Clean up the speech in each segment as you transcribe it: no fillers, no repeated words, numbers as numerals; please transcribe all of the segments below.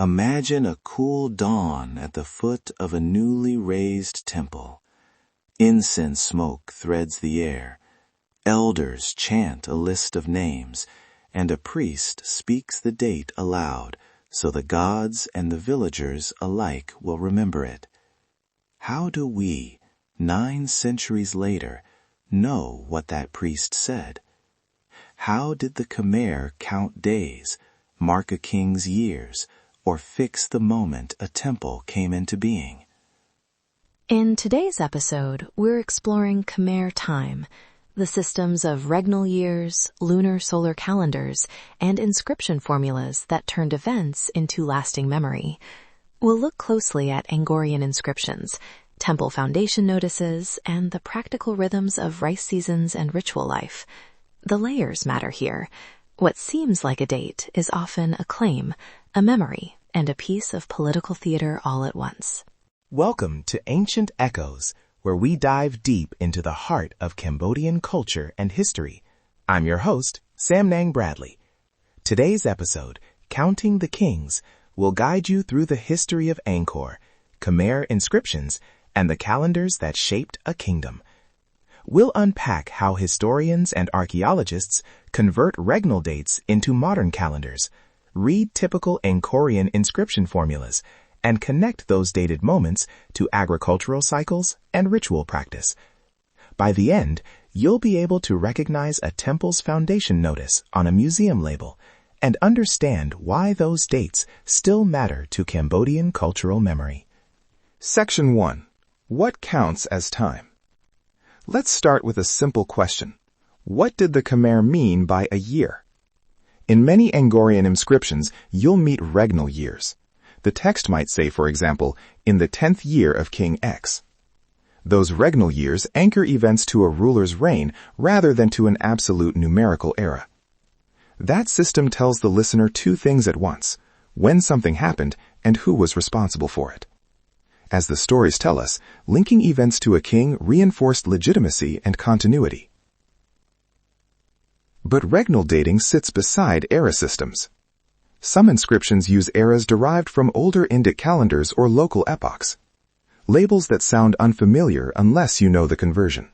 Imagine a cool dawn at the foot of a newly raised temple. Incense smoke threads the air. Elders chant a list of names, and a priest speaks the date aloud so the gods and the villagers alike will remember it. How do we, 9 centuries later, know what that priest said? How did the Khmer count days, mark a king's years, or fix the moment a temple came into being? In today's episode, we're exploring Khmer time, the systems of regnal years, lunar solar calendars, and inscription formulas that turned events into lasting memory. We'll look closely at Angkorian inscriptions, temple foundation notices, and the practical rhythms of rice seasons and ritual life. The layers matter here. What seems like a date is often a claim, a memory, and a piece of political theater all at once. Welcome to Ancient Echoes, where we dive deep into the heart of Cambodian culture and history. I'm your host, Samnang Bradley. Today's episode, Counting the Kings, will guide you through the history of Angkor, Khmer inscriptions, and the calendars that shaped a kingdom. We'll unpack how historians and archaeologists convert regnal dates into modern calendars, read typical Angkorian inscription formulas, and connect those dated moments to agricultural cycles and ritual practice. By the end, you'll be able to recognize a temple's foundation notice on a museum label and understand why those dates still matter to Cambodian cultural memory. Section 1. What counts as time? Let's start with a simple question. What did the Khmer mean by a year? In many Angkorian inscriptions, you'll meet regnal years. The text might say, for example, in the 10th year of King X. Those regnal years anchor events to a ruler's reign rather than to an absolute numerical era. That system tells the listener two things at once: when something happened and who was responsible for it. As the stories tell us, linking events to a king reinforced legitimacy and continuity. But regnal dating sits beside era systems. Some inscriptions use eras derived from older Indic calendars or local epochs. Labels that sound unfamiliar unless you know the conversion.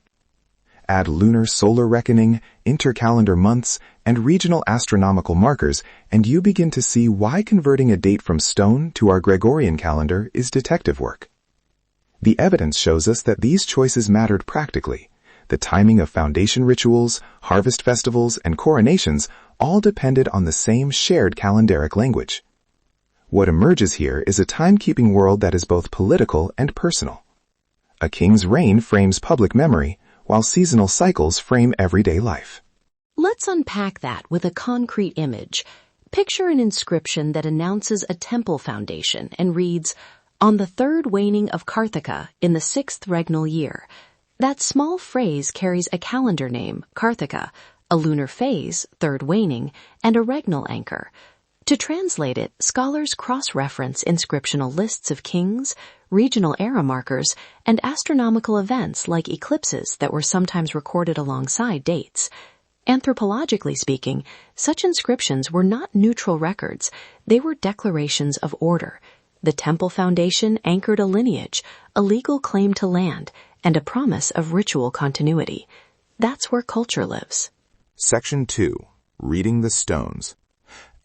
Add lunar solar reckoning, intercalendar months, and regional astronomical markers, and you begin to see why converting a date from stone to our Gregorian calendar is detective work. The evidence shows us that these choices mattered practically. The timing of foundation rituals, harvest festivals, and coronations all depended on the same shared calendaric language. What emerges here is a timekeeping world that is both political and personal. A king's reign frames public memory, while seasonal cycles frame everyday life. Let's unpack that with a concrete image. Picture an inscription that announces a temple foundation and reads, "On the 3rd waning of Karthika in the 6th regnal year." That small phrase carries a calendar name, Karthika, a lunar phase, 3rd waning, and a regnal anchor. To translate it, scholars cross-reference inscriptional lists of kings, regional era markers, and astronomical events like eclipses that were sometimes recorded alongside dates. Anthropologically speaking, such inscriptions were not neutral records. They were declarations of order. The temple foundation anchored a lineage, a legal claim to land, and a promise of ritual continuity. That's where culture lives. Section 2. Reading the stones.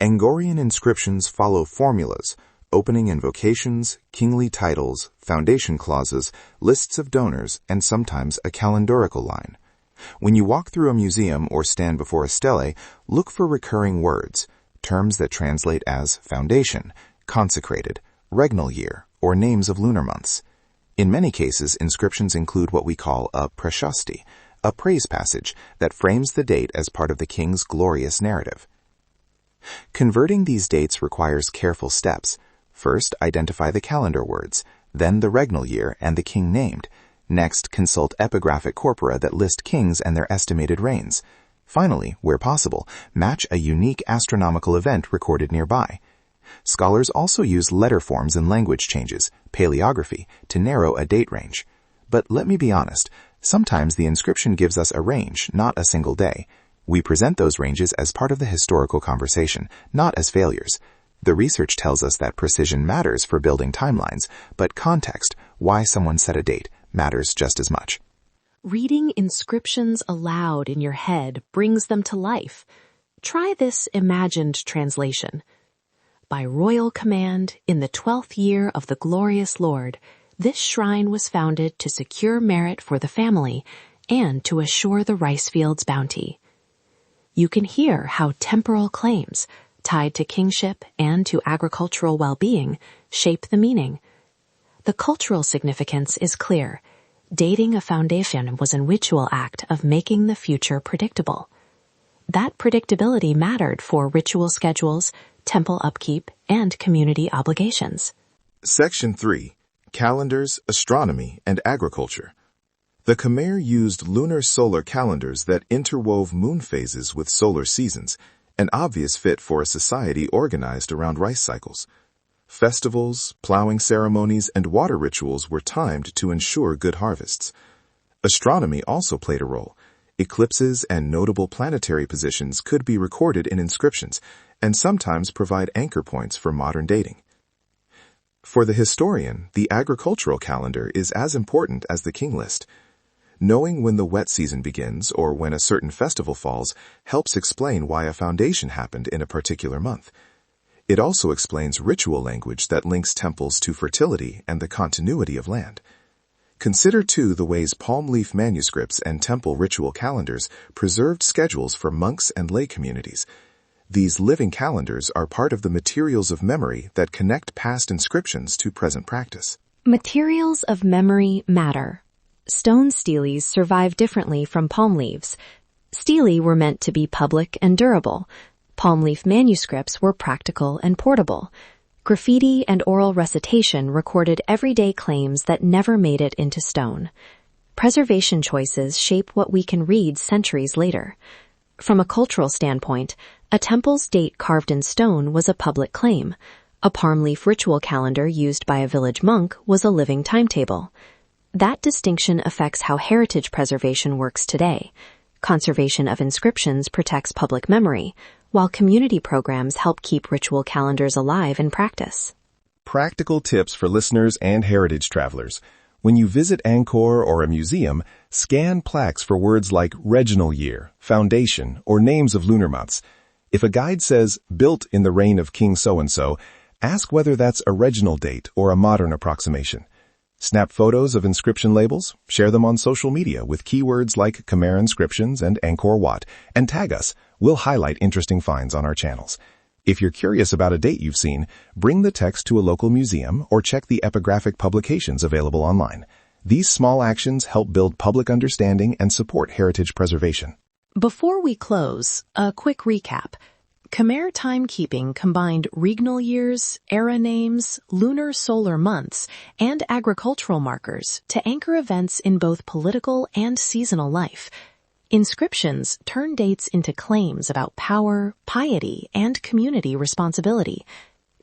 Angkorian inscriptions follow formulas, opening invocations, kingly titles, foundation clauses, lists of donors, and sometimes a calendarical line. When you walk through a museum or stand before a stele, look for recurring words, terms that translate as foundation, consecrated, regnal year, or names of lunar months. In many cases, inscriptions include what we call a prashasti, a praise passage that frames the date as part of the king's glorious narrative. Converting these dates requires careful steps. First, identify the calendar words, then the regnal year and the king named. Next, consult epigraphic corpora that list kings and their estimated reigns. Finally, where possible, match a unique astronomical event recorded nearby. Scholars also use letter forms and language changes, paleography, to narrow a date range. But let me be honest, sometimes the inscription gives us a range, not a single day. We present those ranges as part of the historical conversation, not as failures. The research tells us that precision matters for building timelines, but context, why someone set a date, matters just as much. Reading inscriptions aloud in your head brings them to life. Try this imagined translation. By royal command, in the 12th year of the glorious Lord, this shrine was founded to secure merit for the family and to assure the rice field's bounty. You can hear how temporal claims, tied to kingship and to agricultural well-being, shape the meaning. The cultural significance is clear. Dating a foundation was a ritual act of making the future predictable. That predictability mattered for ritual schedules, temple upkeep, and community obligations. Section 3. Calendars, Astronomy, and Agriculture. The Khmer used lunar solar calendars that interwove moon phases with solar seasons, an obvious fit for a society organized around rice cycles. Festivals, plowing ceremonies, and water rituals were timed to ensure good harvests. Astronomy also played a role. Eclipses and notable planetary positions could be recorded in inscriptions and sometimes provide anchor points for modern dating. For the historian, the agricultural calendar is as important as the king list. Knowing when the wet season begins or when a certain festival falls helps explain why a foundation happened in a particular month. It also explains ritual language that links temples to fertility and the continuity of land. Consider, too, the ways palm leaf manuscripts and temple ritual calendars preserved schedules for monks and lay communities. These living calendars are part of the materials of memory that connect past inscriptions to present practice. Materials of memory matter. Stone steles survive differently from palm leaves. Stele were meant to be public and durable. Palm leaf manuscripts were practical and portable. Graffiti and oral recitation recorded everyday claims that never made it into stone. Preservation choices shape what we can read centuries later. From a cultural standpoint, a temple's date carved in stone was a public claim. A palm leaf ritual calendar used by a village monk was a living timetable. That distinction affects how heritage preservation works today. Conservation of inscriptions protects public memory, while community programs help keep ritual calendars alive in practice. Practical tips for listeners and heritage travelers. When you visit Angkor or a museum, scan plaques for words like regnal year, foundation, or names of lunar months. If a guide says, built in the reign of King so-and-so, ask whether that's a regnal date or a modern approximation. Snap photos of inscription labels, share them on social media with keywords like Khmer Inscriptions and Angkor Wat, and tag us. We'll highlight interesting finds on our channels. If you're curious about a date you've seen, bring the text to a local museum or check the epigraphic publications available online. These small actions help build public understanding and support heritage preservation. Before we close, a quick recap. Khmer timekeeping combined regnal years, era names, lunar solar months, and agricultural markers to anchor events in both political and seasonal life. Inscriptions turn dates into claims about power, piety, and community responsibility.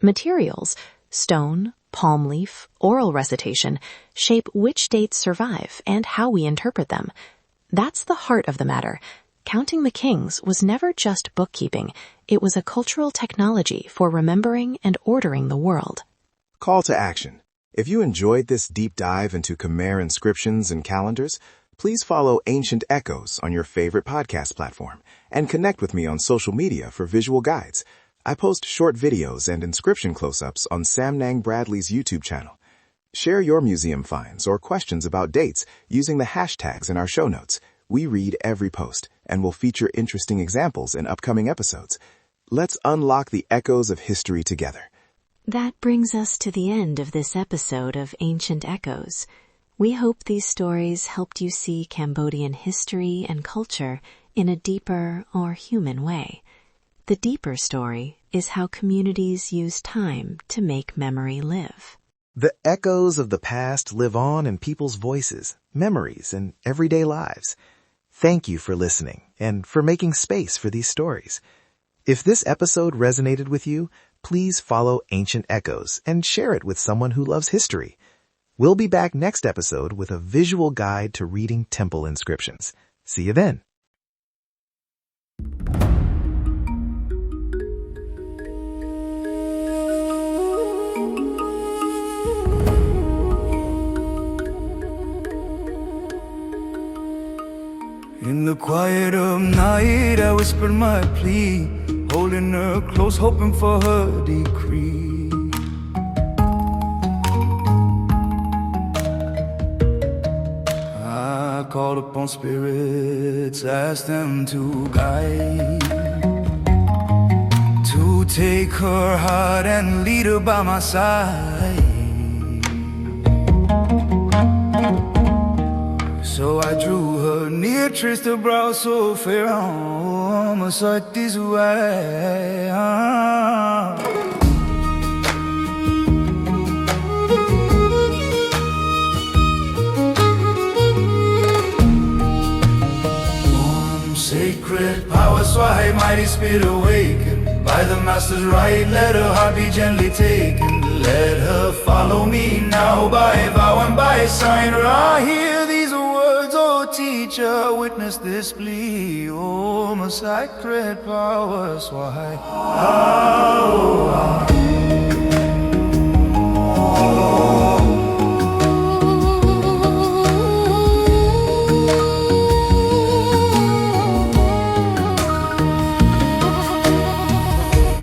Materials, stone, palm leaf, oral recitation, shape which dates survive and how we interpret them. That's the heart of the matter. Counting the kings was never just bookkeeping. It was a cultural technology for remembering and ordering the world. Call to action. If you enjoyed this deep dive into Khmer inscriptions and calendars, please follow Ancient Echoes on your favorite podcast platform and connect with me on social media for visual guides. I post short videos and inscription close-ups on Samnang Bradley's YouTube channel. Share your museum finds or questions about dates using the hashtags in our show notes. We read every post and will feature interesting examples in upcoming episodes. Let's unlock the echoes of history together. That brings us to the end of this episode of Ancient Echoes. We hope these stories helped you see Cambodian history and culture in a deeper or human way. The deeper story is how communities use time to make memory live. The echoes of the past live on in people's voices, memories, and everyday lives. Thank you for listening and for making space for these stories. If this episode resonated with you, please follow Ancient Echoes and share it with someone who loves history. We'll be back next episode with a visual guide to reading temple inscriptions. See you then. quiet of night, I whispered my plea, holding her close, hoping for her decree. I called upon spirits, asked them to guide, to take her heart and lead her by my side. So I drew her near, traced her brow so fair, my sight this way. Sacred power, Swahai, mighty spirit awaken. By the master's right, let her heart be gently taken. Let her follow me now by vow and by sign. I hear these words, oh teacher, witness this plea. Oh, my sacred power, Swahai.